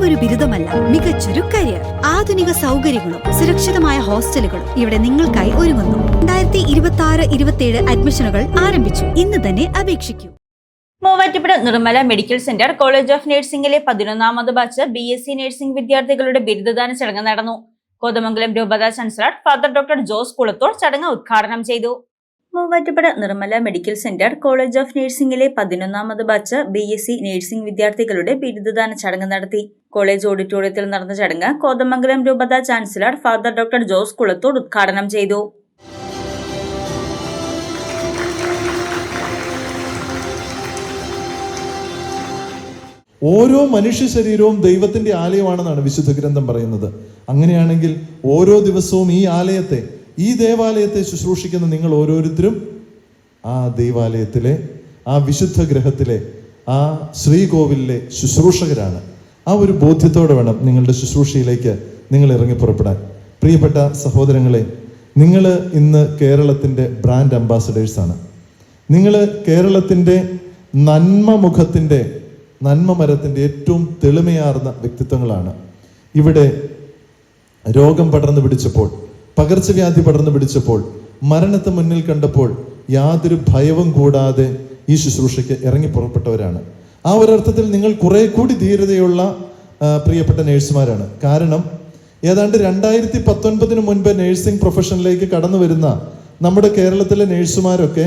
വെറുമൊരു ബിരുദമല്ല, മികച്ചൊരു കരിയർ. ആധുനിക സൗകര്യങ്ങളും സുരക്ഷിതമായ ഹോസ്റ്റലുകളും ഇവിടെ നിങ്ങൾക്കായി ഒരുങ്ങുന്നു. 2026-27 അഡ്മിഷനുകൾ ആരംഭിച്ചു. ഇന്ന് തന്നെ അപേക്ഷിക്കൂ. Muvattupuzha Nirmala medical centre college of നഴ്സിംഗിലെ 11ാമത് ബാച്ച് BSc നഴ്സിംഗ് വിദ്യാർത്ഥികളുടെ ബിരുദദാന ചടങ്ങ് നടന്നു. കോതമംഗലം രൂപത chancellor father doctor Jose Kulathol ചടങ്ങ് ഉദ്ഘാടനം ചെയ്തു. Muvattupuzha Nirmala medical centre college of നഴ്സിംഗിലെ 11ാമത് ബാച്ച് BSc നഴ്സിംഗ് വിദ്യാർത്ഥികളുടെ ബിരുദദാന ചടങ്ങ് നടത്തി. കോളേജ് ഓഡിറ്റോറിയത്തിൽ നടന്ന ചടങ്ങ് കോതമംഗലം രൂപത ചാൻസലർ ഫാദർ ഡോക്ടർ ജോസ് കുളത്തോൾ ഉദ്ഘാടനം ചെയ്തു. ഓരോ മനുഷ്യ ശരീരവും ദൈവത്തിന്റെ ആലയമാണെന്നാണ് വിശുദ്ധ ഗ്രന്ഥം പറയുന്നത്. അങ്ങനെയാണെങ്കിൽ ഓരോ ദിവസവും ഈ ദേവാലയത്തെ ശുശ്രൂഷിക്കുന്ന നിങ്ങൾ ഓരോരുത്തരും ആ ദൈവാലയത്തിലെ, ആ വിശുദ്ധ ഗ്രഹത്തിലെ, ആ ശ്രീകോവിലിലെ ശുശ്രൂഷകരാണ്. ആ ഒരു ബോധ്യത്തോടെ വേണം നിങ്ങളുടെ ശുശ്രൂഷയിലേക്ക് നിങ്ങൾ ഇറങ്ങി പുറപ്പെടാൻ. പ്രിയപ്പെട്ട സഹോദരങ്ങളെ, നിങ്ങൾ ഇന്ന് കേരളത്തിൻ്റെ ബ്രാൻഡ് അംബാസഡേഴ്സാണ്. നിങ്ങൾ കേരളത്തിൻ്റെ നന്മ മരത്തിൻ്റെ ഏറ്റവും തെളിമയാർന്ന വ്യക്തിത്വങ്ങളാണ്. ഇവിടെ രോഗം പടർന്നു പിടിച്ചപ്പോൾ, പകർച്ചവ്യാധി പടർന്നു പിടിച്ചപ്പോൾ, മരണത്തെ മുന്നിൽ കണ്ടപ്പോൾ യാതൊരു ഭയവും കൂടാതെ ഈ ശുശ്രൂഷയ്ക്ക് ഇറങ്ങി പുറപ്പെട്ടവരാണ്. ആ ഒരർത്ഥത്തിൽ നിങ്ങൾ കുറെ കൂടി ധീരതയുള്ള പ്രിയപ്പെട്ട നേഴ്സുമാരാണ്. കാരണം ഏതാണ്ട് 2019 മുൻപ് നേഴ്സിംഗ് പ്രൊഫഷനിലേക്ക് കടന്നു വരുന്ന നമ്മുടെ കേരളത്തിലെ നേഴ്സുമാരൊക്കെ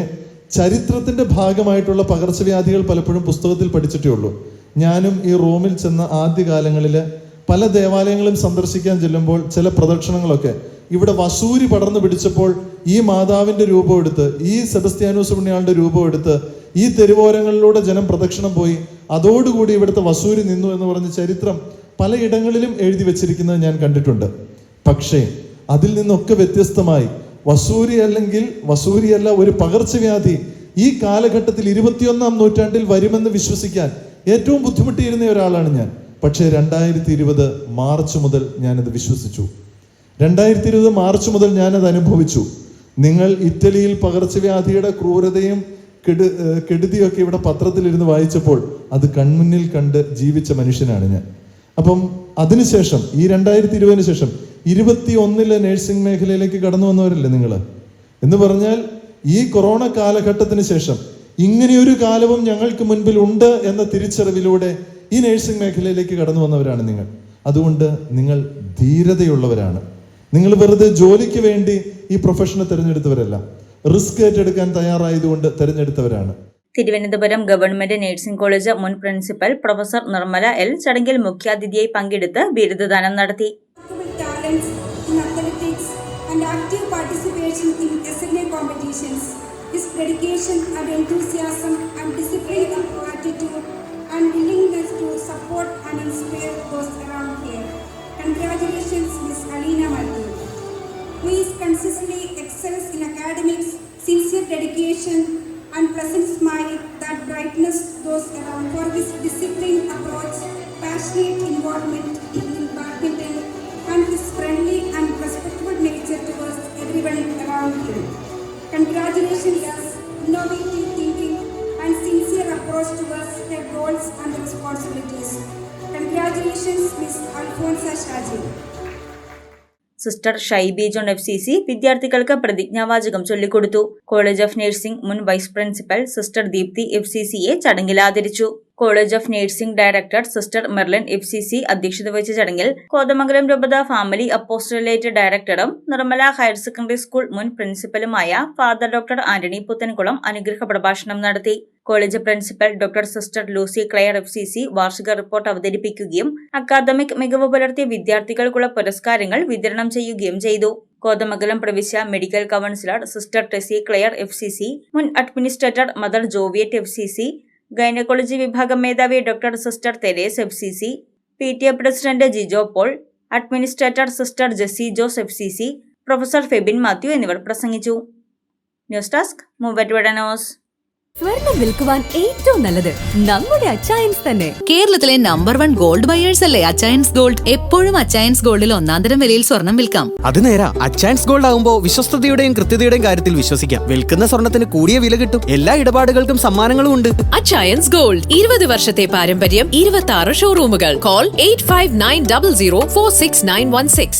ചരിത്രത്തിന്റെ ഭാഗമായിട്ടുള്ള പകർച്ചവ്യാധികൾ പലപ്പോഴും പുസ്തകത്തിൽ പഠിച്ചിട്ടേ ഉള്ളൂ. ഞാനും ഈ റോമിൽ ചെന്ന ആദ്യകാലങ്ങളിൽ പല ദേവാലയങ്ങളും സന്ദർശിക്കാൻ ചെല്ലുമ്പോൾ ചില പ്രദക്ഷിണങ്ങളൊക്കെ ഇവിടെ വസൂരി പടർന്നു പിടിച്ചപ്പോൾ ഈ മാതാവിന്റെ രൂപം എടുത്ത്, ഈ സെബസ്ത്യാനോസ് പുണ്യാളുടെ രൂപം എടുത്ത് ഈ തെരുവോരങ്ങളിലൂടെ ജനം പ്രദക്ഷിണം പോയി, അതോടുകൂടി ഇവിടുത്തെ വസൂരി നിന്നു എന്ന് പറഞ്ഞ് ചരിത്രം പലയിടങ്ങളിലും എഴുതി വെച്ചിരിക്കുന്നത് ഞാൻ കണ്ടിട്ടുണ്ട്. പക്ഷേ അതിൽ നിന്നൊക്കെ വ്യത്യസ്തമായി വസൂരിയല്ല ഒരു പകർച്ചവ്യാധി ഈ കാലഘട്ടത്തിൽ 21ാം നൂറ്റാണ്ടിൽ വരുമെന്ന് വിശ്വസിക്കാൻ ഏറ്റവും ബുദ്ധിമുട്ടിയിരുന്ന ഒരാളാണ് ഞാൻ. പക്ഷേ 2020 മാർച്ച് മുതൽ ഞാനത് വിശ്വസിച്ചു. 2020 മാർച്ച് മുതൽ ഞാനത് അനുഭവിച്ചു. നിങ്ങൾ ഇറ്റലിയിൽ പകർച്ചവ്യാധിയുടെ ക്രൂരതയും കെടുതിയൊക്കെ ഇവിടെ പത്രത്തിലിരുന്ന് വായിച്ചപ്പോൾ അത് കൺമുന്നിൽ കണ്ട് ജീവിച്ച മനുഷ്യനാണ് ഞാൻ. അപ്പം അതിനുശേഷം ഈ 2020 ശേഷം 21 നഴ്സിംഗ് മേഖലയിലേക്ക് കടന്നു വന്നവരല്ലേ നിങ്ങൾ? എന്ന് പറഞ്ഞാൽ ഈ കൊറോണ കാലഘട്ടത്തിന് ശേഷം ഇങ്ങനെയൊരു കാലവും ഞങ്ങൾക്ക് മുൻപിൽ ഉണ്ട് എന്ന തിരിച്ചറിവിലൂടെ ഈ നഴ്സിംഗ് മേഖലയിലേക്ക് കടന്നു വന്നവരാണ് നിങ്ങൾ. അതുകൊണ്ട് നിങ്ങൾ ധീരതയുള്ളവരാണ്. നിങ്ങൾ വെറുതെ ജോലിക്ക് വേണ്ടി ഈ പ്രൊഫഷനെ തിരഞ്ഞെടുത്തവരല്ല, റിസ്ക് ഏറ്റെടുക്കാൻ തയ്യാറായതുകൊണ്ട് തിരഞ്ഞെടുത്തവരാണ്. തിരുവനന്തപുരം ഗവൺമെന്റ് നഴ്സിംഗ് കോളേജ് മുൻ പ്രിൻസിപ്പൽ പ്രൊഫസർ നിർമ്മല എൽ ചടങ്ങിൽ മുഖ്യാതിഥിയായി പങ്കെടുത്ത് ബിരുദദാനം നടത്തി. His dedication and enthusiasm and disciplined attitude and willingness to support and inspire those around here. Congratulations, Ms. Alina Matthew, who is consistently excels in academics, sincere dedication and pleasant smile that brightens those around. For his disciplined approach, passionate involvement in badminton and his friendly and respectful nature towards everyone around him. Congratulations, innovative thinking and sincere approach towards her goals and responsibilities. Congratulations, Ms. Alfonsa Shaji. Sister Shaibi John FCC വിദ്യാർത്ഥികൾക്ക് പ്രതിജ്ഞാവാചകം ചൊല്ലിക്കൊടുത്തു. College of nursing മുൻ vice principal sister Deepthi FCCയെ ചടങ്ങിൽ ആദരിച്ചു. College of nursing director sister Merlin FCC അധ്യക്ഷത വഹിച്ച ചടങ്ങിൽ കോതമംഗലം രൂപത family apostolate ഡയറക്ടറും നിർമ്മല ഹയർ സെക്കൻഡറി സ്കൂൾ മുൻ പ്രിൻസിപ്പലുമായ ഫാദർ ഡോക്ടർ ആന്റണി പുത്തൻകുളം അനുഗ്രഹ പ്രഭാഷണം നടത്തി. College principal doctor sister Lucy Claire FCC വാർഷിക റിപ്പോർട്ട് അവതരിപ്പിക്കുകയും അക്കാദമിക് മികവ് പുലർത്തിയ വിദ്യാർത്ഥികൾക്കുള്ള പുരസ്കാരങ്ങൾ വിതരണം ചെയ്യുകയും ചെയ്തു. കോതമംഗലം പ്രവിശ്യ medical councillor sister Tessy Claire FCC, മുൻ administrator mother Joviet FCC, gynaecology വിഭാഗം മേധാവി doctor sister Therese FCC, PTA president Jijo Paul, administrator sister Jessy Jose FCC, professor Febin Mathew എന്നിവർ പ്രസംഗിച്ചു. News desk Muvattupuzha news. സ്വർണം വിൽക്കുവാൻ ഏറ്റവും നല്ലത് നമ്മുടെ അച്ചയൻസ് തന്നെ. കേരളത്തിലെ നമ്പർ 1 ഗോൾഡ് ബയേഴ്സ് അല്ലേ അച്ചയൻസ് ഗോൾഡ്. എപ്പോഴും അച്ചയൻസ് ഗോൾഡിൽ ഒന്നാന്തരം വിലയിൽ സ്വർണം വിൽക്കാം. അത് നേരാ. അച്ചയൻസ് ഗോൾഡ് ആകുമ്പോൾ വിശ്വസ്തതയുടെയും കൃത്യതയുടെയും കാര്യത്തിൽ വിശ്വസിക്കാം. വിൽക്കുന്ന സ്വർണത്തിന് കൂടിയ വില കിട്ടും. എല്ലാ ഇടപാടുകൾക്കും സമ്മാനങ്ങളും ഉണ്ട്. അച്ചയൻസ് ഗോൾഡ് 20 വർഷത്തെ പാരമ്പര്യം, 26 ഷോറൂമുകൾ. കോൾ 8590046916.